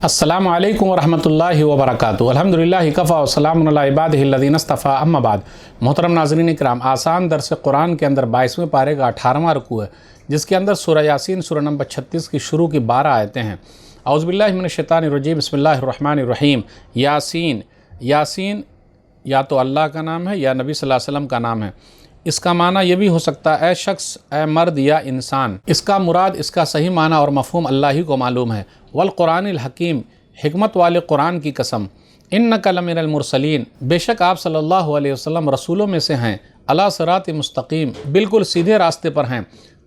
अस्सलामु अलैकुम वरहमतुल्लाहि वबरकातुहू। अल्हम्दुलिल्लाहि कफ़ा व सलामुन अला इबादिहिल्लज़ीना इस्तफ़ा अम्मा बाद। मोहतरम नाज़रीन इकराम, आसान दर्स कुरान के अंदर 22वें पारे का 18वां रुकू है, जिसके अंदर सूरह यासीन सूरह नंबर 36 की शुरू की 12 आयतें हैं। औज़ुबिल्लाहि मिनश्शैतानिर्रजीम, बिस्मिल्लाहिर्रहमानिर्रहीम। यासीन, यासीन या तो अल्लाह का नाम है या नबी सल्लल्लाहु अलैहि वसल्लम का नाम है। इसका माना यह भी हो सकता है ए शख्स, ए मर्द या इंसान। इसका मुराद, इसका सही माना और मफ़हूम अल्लाह ही को मालूम है। वल कुरानिल हकीम, हिकमत वाले कुरान की कसम। इन्नका लमिनल मुरसलीन, बेशक आप सल्लल्लाहु अलैहि वसल्लम रसूलों में से हैं। अला सिरात मुस्तकीम, बिल्कुल सीधे रास्ते पर हैं।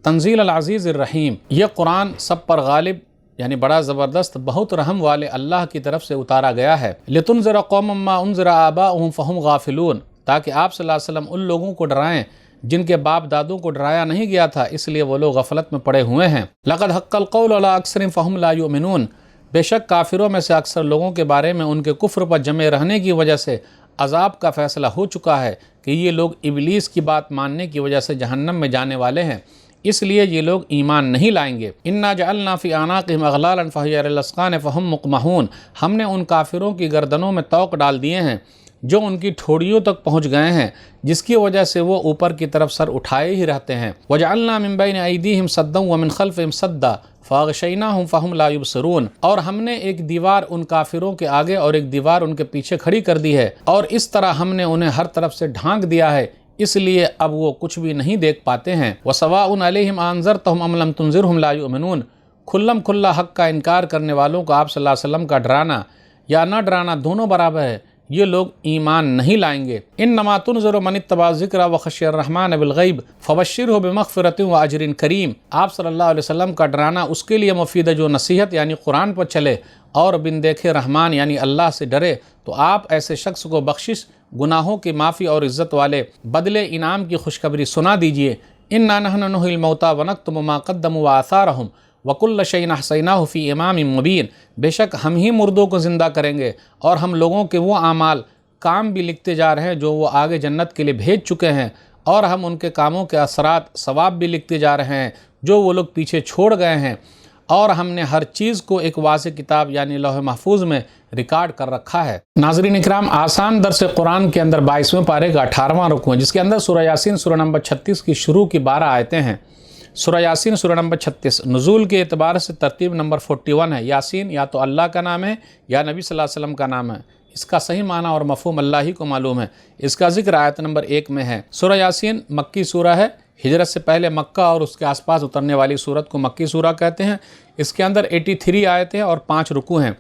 तंजील अल अज़ीज़ रहीम, यह कुरान सब पर गालिब यानी बड़ा ज़बरदस्त, बहुत रहम वाले अल्लाह की तरफ से उतारा गया है। लितुनज़िरा कौमम मा उनज़िरा आबाउहुम फ़हुम गाफ़िलून, ताकि आप सल्लल्लाहु अलैहि वसल्लम उन लोगों को डराएं जिनके बाप दादों को डराया नहीं गया था, इसलिए वो लोग गफलत में पड़े हुए हैं। लक़द हक़्क़ल क़ौलु अला अक्सरिहिम फ़हुम ला युमिनून, बेशक काफिरों में से अक्सर लोगों के बारे में उनके कुफ्र पर जमे रहने की वजह से अजाब का फ़ैसला हो चुका है कि ये लोग इबलीस की बात मानने की वजह से जहन्नम में जाने वाले हैं, इसलिए ये लोग ईमान नहीं लाएंगे। इन्ना जअलना फ़ी अनाक़िहिम अग़लालन फ़हिय अलल अज़क़ान फ़हुम मुक़महून, हमने उन काफिरों की गर्दनों में तौक डाल दिए हैं जो उनकी ठोड़ियों तक पहुँच गए हैं, जिसकी वजह से वो ऊपर की तरफ सर उठाए ही रहते हैं। वजअलना मिन बैन अयदीहिम सद्दन व मिन खल्फ़िहिम सद्दा फ़अग़शयनाहुम फ़हुम ला युबसिरून, और हमने एक दीवार उन काफिरों के आगे और एक दीवार उनके पीछे खड़ी कर दी है, और इस तरह हमने उन्हें हर तरफ से ढांक दिया है, इसलिए अब वो कुछ भी नहीं देख पाते हैं। वसवाउन अलैहिम अनज़रतहुम अम लम तुनज़िरहुम ला युमिनून, खुल्लम खुल्ला हक़ का इनकार करने वालों को आप सल्लल्लाहु अलैहि वसल्लम का डराना या न डराना दोनों बराबर है, ये लोग ईमान नहीं लाएंगे। इन्नमा तुनज़िरु मन इत्तबा ज़िक्र व ख़शियर रहमान बिल ग़ैब फ़बश्शिरहु बिमग़फ़िरतिन व अजरिन करीम, आप सल्लल्लाहु अलैहि वसल्लम का डराना उसके लिए मुफीद है जो नसीहत यानी कुरान पर चले और बिन देखे रहमान यानी अल्लाह से डरे। तो आप ऐसे शख्स को बख्शिश, गुनाहों की माफ़ी और इज़्ज़त वाले बदले इनाम की खुशखबरी सुना दीजिए। इन्ना नहनु नुहिल मौता व नक्तुबु मा क़द्दमू व आसारहुम व कुल्ल शैइन अहसैनाहु फ़ी इमामिम मुबीन, बेशक हम ही मुर्दों को ज़िंदा करेंगे और हम लोगों के वो आमाल काम भी लिखते जा रहे हैं जो वो आगे जन्नत के लिए भेज चुके हैं, और हम उनके कामों के असरात सवाब भी लिखते जा रहे हैं जो वो लोग पीछे छोड़ गए हैं, और हमने हर चीज़ को एक वाज़ेह किताब यानी लौह महफूज में रिकॉर्ड कर रखा है। नाज़रीन इकराम, आसान दर्स कुरान के अंदर 22वें पारे का 18वां रुकू है, जिसके अंदर सूरह यासीन सूरह नंबर 36 की शुरू की 12 आयतें हैं। सूरह यासीन सूरह नंबर 36 नुज़ूल के एतबार से तरतीब नंबर 41 है। यासीन या तो अल्लाह का नाम है या नबी सल्लल्लाहु अलैहि वसल्लम का नाम है। इसका सही माना और मफ़हूम अल्लाह ही को मालूम है। इसका जिक्र आयत नंबर 1 में है। सूरह यासीन मक्की सूरह है, हिजरत से पहले मक्का और उसके आसपास उतरने वाली सूरत को मक्की सूरह कहते हैं। इसके अंदर 83 आयतें और 5 रुकू हैं।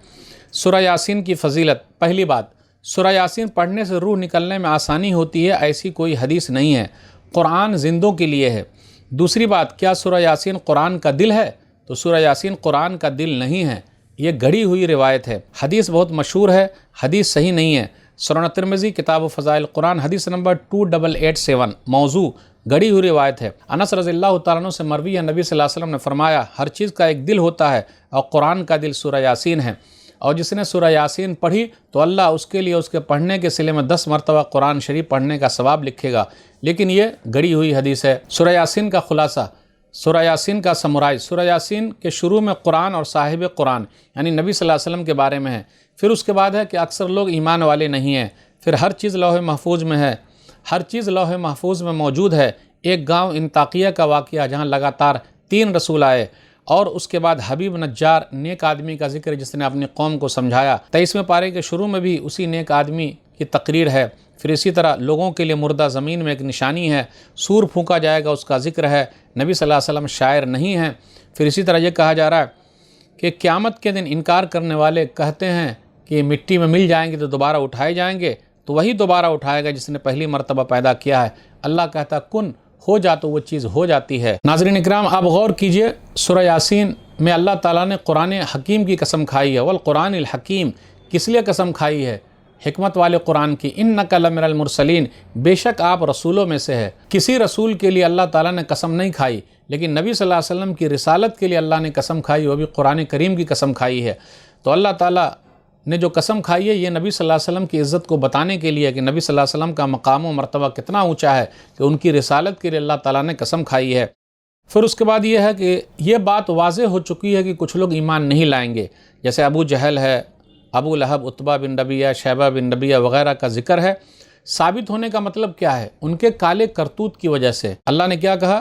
सूरह यासीन की फ़जीलत, पहली बात, सूरह यासीन पढ़ने से रूह निकलने में आसानी होती है, ऐसी कोई हदीस नहीं है। कुरान जिंदों के लिए है। दूसरी बात, क्या सूरह यासीन कुरान का दिल है? तो सूरह यासीन कुरान का दिल नहीं है, ये गढ़ी हुई रिवायत है। हदीस बहुत मशहूर है, हदीस सही नहीं है। सुनन तिरमिज़ी किताब फ़ज़ाइल कुरान हदीस नंबर 2887 मौजू गढ़ी हुई रिवायत है। अनस रज़ियल्लाहु तआला अन्हु से मरवी है, नबी सल्लल्लाहु अलैहि वसल्लम ने फरमाया, हर चीज़ का एक दिल होता है और कुरान का दिल सूरह यासीन है, और जिसने सूरह यासीन पढ़ी तो अल्लाह उसके लिए उसके पढ़ने के सिले में 10 मरतबा कुरान शरीफ पढ़ने का सवाब लिखेगा। लेकिन ये गढ़ी हुई हदीस है। सूरह यासीन का खुलासा, सूरह यासीन का समराइज, सूरह यासीन के शुरू में कुरान और साहिब कुरान यानी नबी सल्लल्लाहु अलैहि वसल्लम के बारे में है। फिर उसके बाद है कि अक्सर लोग ईमान वाले नहीं हैं। फिर हर चीज़ लौह महफूज में है, हर चीज़ लौह महफूज में मौजूद है। एक गाँव इंताकिया का वाक़या जहाँ लगातार 3 रसूल आए, और उसके बाद हबीब नज्जार नेक आदमी का जिक्र जिसने अपनी कौम को समझाया। 23वें पारे के शुरू में भी उसी नेक आदमी की तकरीर है। फिर इसी तरह लोगों के लिए मुर्दा ज़मीन में एक निशानी है, सूर फूंका जाएगा, उसका जिक्र है। नबी सल्लल्लाहु अलैहि वसल्लम शायर नहीं हैं। फिर इसी तरह ये कहा जा रहा है कि क़यामत के दिन इनकार करने वाले कहते हैं कि मिट्टी में मिल जाएंगे तो दोबारा उठाए जाएंगे, तो वही दोबारा उठाएगा जिसने पहली मरतबा पैदा किया है। अल्लाह कहता कुन हो जा तो वो चीज़ हो जाती है। नाज़रीन इकराम, आप गौर कीजिए, सूरह यासीन में अल्लाह ताला ने कुरान हकीम की कसम खाई है। वल कुरानिल हकीम, किस लिए कसम खाई है? हिकमत वाले कुरान की। इन्नका लमिनल मुरसलीन, बेशक आप रसूलों में से है। किसी रसूल के लिए अल्लाह ताला ने कसम नहीं खाई, लेकिन नबी सल्लल्लाहु अलैहि वसल्लम की रिसालत के लिए अल्लाह ने कसम खाई, वो भी कुरान करीम की कसम खाई है। तो अल्लाह ताला ने जो कसम खाई है, ये नबी सल्लल्लाहु अलैहि वसल्लम की इज़्ज़त को बताने के लिए कि नबी सल्लल्लाहु अलैहि वसल्लम का मकाम व मर्तबा कितना ऊँचा है कि उनकी रिसालत के लिए अल्लाह ताला ने कसम खाई है। फिर उसके बाद ये है कि ये बात वाज़ेह हो चुकी है कि कुछ लोग ईमान नहीं लाएंगे। جیسے ابو جہل ہے، ابو لہب، عتبہ بن ربیعہ، شیبہ بن ربیعہ وغیرہ کا ذکر ہے۔ ثابت ہونے کا مطلب کیا ہے؟ ان کے کالے کرتوت کی وجہ سے اللہ نے کیا کہا؟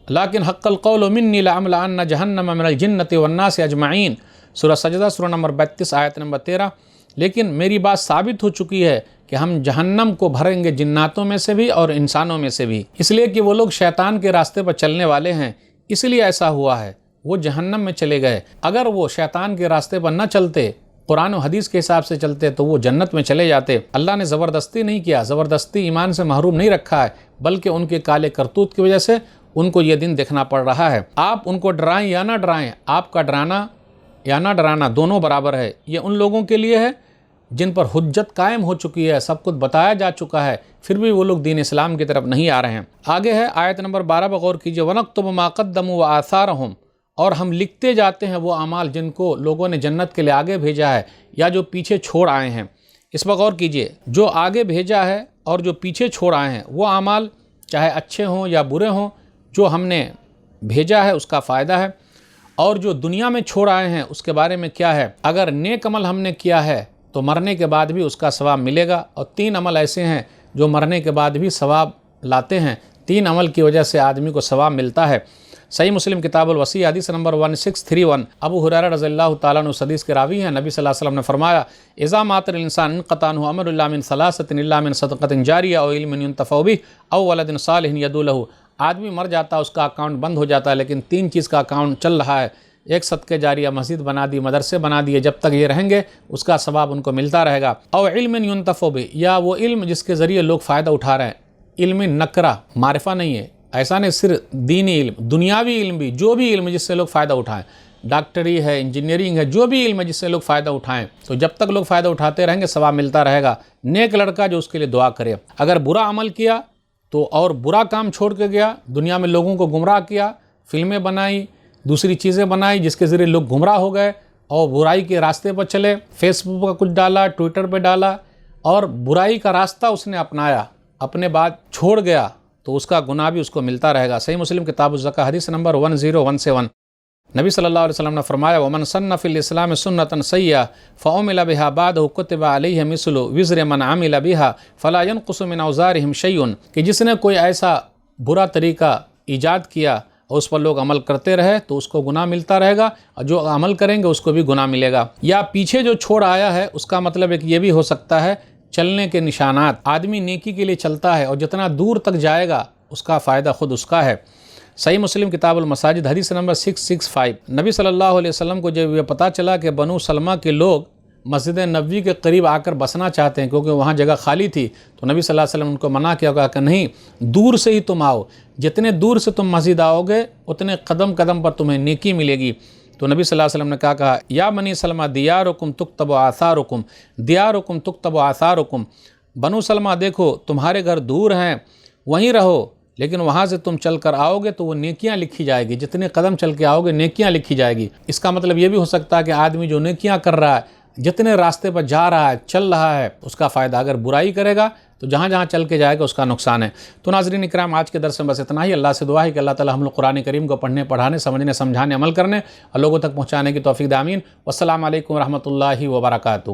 لیکن حق القول منی لأملأن جہنم من الجنۃ والناس اجمعین، سورہ سجدہ سورہ نمبر 32 آیت نمبر 13۔ لیکن میری بات ثابت ہو چکی ہے کہ ہم جہنم کو بھریں گے جناتوں میں سے بھی اور انسانوں میں سے بھی، اس لیے کہ وہ لوگ شیطان کے راستے پر چلنے والے ہیں، اس لیے ایسا ہوا ہے، وہ جہنم میں چلے گئے۔ اگر وہ شیطان کے راستے پر نہ چلتے، قرآن و حدیث کے حساب سے چلتے تو وہ جنت میں چلے جاتے۔ اللہ نے زبردستی نہیں کیا، زبردستی ایمان سے محروم نہیں رکھا ہے، بلکہ ان کے کالے کرتوت کی وجہ سے ان کو یہ دن دیکھنا پڑ رہا ہے۔ آپ ان کو ڈرائیں یا نہ ڈرائیں، آپ کا ڈرانا یا نہ ڈرانا دونوں برابر ہے۔ یہ ان لوگوں کے لیے ہے جن پر حجت قائم ہو چکی ہے، سب کچھ بتایا جا چکا ہے، پھر بھی وہ لوگ دین اسلام کی طرف نہیں آ رہے ہیں۔ آگے ہے آیت نمبر 12 پر غور کیجئے، وَنَكْتُبُ مَا قَدَّمُوا وَآثَارَهُمْ، اور ہم لکھتے جاتے ہیں وہ اعمال جن کو لوگوں نے جنت کے لیے آگے بھیجا ہے یا جو پیچھے چھوڑ آئے ہیں۔ اس پر غور کیجئے، جو آگے بھیجا ہے اور جو پیچھے چھوڑ آئے ہیں وہ اعمال چاہے اچھے ہوں یا برے ہوں، جو ہم نے بھیجا ہے اس کا فائدہ ہے، اور جو دنیا میں چھوڑ آئے ہیں اس کے بارے میں کیا ہے؟ اگر نیک عمل ہم نے کیا ہے تو مرنے کے بعد بھی اس کا ثواب ملے گا، اور 3 عمل ایسے ہیں جو مرنے کے بعد بھی ثواب لاتے ہیں، 3 عمل کی وجہ سے آدمی کو ثواب ملتا ہے۔ صحیح مسلم کتاب الوصیہ حدیث نمبر 1631، ابو ہریرہ رضی اللہ تعالیٰ عنہ اس حدیث کے راوی ہیں، نبی صلی اللہ علیہ وسلم نے فرمایا، اذا مات الانسان انقطع عنہ عمل الا من 3 الا من صدقۃ جاریہ او علم ينتفع به او ولد صالح يدعو له۔ آدمی مر جاتا ہے، اس کا اکاؤنٹ بند ہو جاتا ہے، لیکن 3 چیز کا اکاؤنٹ چل رہا ہے، ایک صدقہ جاریہ، مسجد بنا دی، مدرسے بنا دیے، جب تک یہ رہیں گے اس کا ثواب ان کو ملتا رہے گا، او علم ينتفع به، یا وہ علم جس کے ذریعے لوگ فائدہ اٹھا رہے ہیں، علم نکرہ، معرفہ نہیں ہے، ایسا نہیں صرف دینی علم، دنیاوی علم بھی، جو بھی علم جس سے لوگ فائدہ اٹھائیں، ڈاکٹری ہے، انجینئرنگ ہے، جو بھی علم ہے جس سے لوگ فائدہ اٹھائیں، تو جب تک لوگ فائدہ اٹھاتے رہیں گے ثواب ملتا رہے گا۔ نیک لڑکا جو اس کے لیے دعا کرے، اگر برا عمل کیا تو اور برا کام چھوڑ کے گیا، دنیا میں لوگوں کو گمراہ کیا، فلمیں بنائی، دوسری چیزیں بنائی جس کے ذریعے لوگ گمراہ ہو گئے اور برائی کے راستے پر چلے، فیس بک پر کچھ ڈالا، ٹویٹر پہ ڈالا اور برائی کا راستہ اس نے اپنایا، اپنے بعد چھوڑ گیا، تو اس کا گناہ بھی اس کو ملتا رہے گا۔ صحیح مسلم کتاب الزکاۃ حدیث نمبر 1017، نبی صلی اللہ علیہ وسلم نے فرمایا، وَمَنْ سَنَّ فِي الْإِسْلَامِ سُنَّةً سَيِّئَةً فَعُمِلَ بِهَا بَعْدَهُ كُتِبَ عَلَيْهِ مِثْلُ وِزْرِ مَنْ عَمِلَ بِهَا فَلَا يَنْقُصُ مِنْ أَوْزَارِهِمْ شَيْءٌ، کہ جس نے کوئی ایسا برا طریقہ ایجاد کیا اور اس پر لوگ عمل کرتے رہے تو اس کو گناہ ملتا رہے گا، اور جو عمل کریں گے اس کو بھی گناہ ملے گا۔ یا پیچھے جو چھوڑ آیا ہے اس کا مطلب ایک یہ بھی ہو سکتا ہے چلنے کے نشانات، آدمی نیکی کے لیے چلتا ہے اور جتنا دور تک جائے گا اس کا فائدہ خود اس کا ہے۔ صحیح مسلم کتاب المساجد حدیث نمبر 665، نبی صلی اللہ علیہ وسلم کو جب یہ پتہ چلا کہ بنو سلمہ کے لوگ مسجد نبوی کے قریب آ کر بسنا چاہتے ہیں کیونکہ وہاں جگہ خالی تھی، تو نبی صلی اللہ علیہ وسلم نے ان کو منع کیا، کہا کہ نہیں، دور سے ہی تم آؤ، جتنے دور سے تم مسجد آؤ گے اتنے قدم قدم پر تمہیں نیکی ملے گی۔ تو نبی صلی اللہ علیہ وسلم نے کہا یا بنی سلمہ دیارکم تکتب آثارکم، دیارکم تکتب آثارکم، بنو سلمہ دیکھو تمہارے گھر دور ہیں، وہیں رہو، لیکن وہاں سے تم چل کر آؤ گے تو وہ نیکیاں لکھی جائے گی، جتنے قدم چل کے آؤ گے نیکیاں لکھی جائے گی۔ اس کا مطلب یہ بھی ہو سکتا ہے کہ آدمی جو نیکیاں کر رہا ہے، جتنے راستے پر جا رہا ہے، چل رہا ہے، اس کا فائدہ، اگر برائی کرے گا تو جہاں جہاں چل کے جائے گا اس کا نقصان ہے۔ تو ناظرین اکرام، آج کے درس میں بس اتنا ہی۔ اللہ سے دعا ہے کہ اللہ تعالی ہم لوگ قرآن کریم کو پڑھنے، پڑھانے، سمجھنے، سمجھانے، عمل کرنے اور لوگوں تک پہنچانے کی توفیق دے، آمین۔ والسلام علیکم ورحمۃ اللہ وبرکاتہ۔